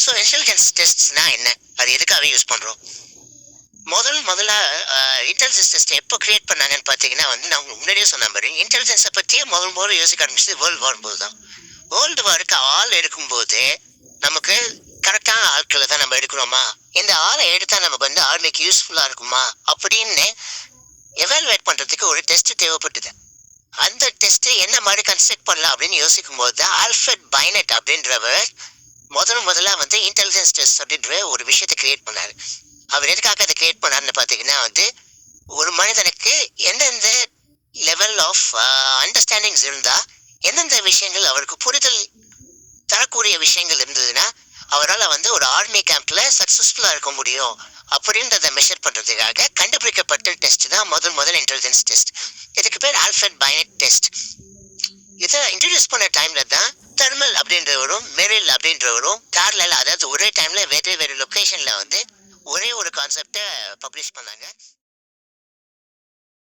So intelligence டெஸ்ட்னா என்ன, அது எதுக்காக யூஸ் பண்ணுறோம்? முதல்ல இன்டெலிஜென்ஸ் டெஸ்ட் எப்போ கிரியேட் பண்ணாங்கன்னு பார்த்தீங்கன்னா நான் உங்களுக்கு முன்னாடியே சொன்ன மாதிரி இன்டெலிஜென்ஸை பற்றியே முதல்ல யோசிக்க ஆரம்பிச்சது வேர்ல்டு வார் போது தான். வேர்ல்டு வாருக்கு ஆள் எடுக்கும்போது நமக்கு கரெக்டான ஆட்களை தான் நம்ம எடுக்கிறோமா, இந்த ஆளை எடுத்தால் நமக்கு ஆர்மிக்கு யூஸ்ஃபுல்லாக இருக்குமா அப்படின்னு எவாலுவேட் பண்ணுறதுக்கு ஒரு டெஸ்ட் தேவைப்பட்டுது. அந்த டெஸ்ட் என்ன மாதிரி கன்ஸ்ட்ரக்ட் பண்ணலாம் அப்படின்னு யோசிக்கும் போது தான் ஆல்ஃபிரட் பைனட் அப்படின்றவர் முதல்ல இன்டெலிஜென்ஸ் டெஸ்ட் அப்படின்ற ஒரு விஷயத்தை கிரியேட் பண்ணாரு. அவர் எதுக்காக அதை கிரியேட் பண்ணாருன்னு பார்த்தீங்கன்னா ஒரு மனிதனுக்கு எந்தெந்த லெவல் ஆஃப் அண்டர்ஸ்டாண்டிங்ஸ் இருந்தால் எந்தெந்த விஷயங்கள் அவருக்கு புரிதல் தரக்கூடிய விஷயங்கள் இருந்ததுன்னா அவரால் ஒரு ஆர்மி கேம்ப்ல சக்சஸ்ஃபுல்லாக இருக்க முடியும் அப்படின்றத மெஷர் பண்ணுறதுக்காக கண்டுபிடிக்கப்பட்ட டெஸ்ட் தான் முதல் இன்டெலிஜென்ஸ் டெஸ்ட். இதுக்கு பேர் ஆல்ஃபிரட் பைனட் டெஸ்ட். இதை இன்ட்ரடியூஸ் பண்ண டைம்ல தான் தெர்மல் அப்படின்றவரும் மெரில் அப்படின்றவரும் பேரலல், அதாவது ஒரே டைம்ல வேறு லொக்கேஷன்ல ஒரே ஒரு கான்செப்டை பப்ளிஷ் பண்ணாங்க.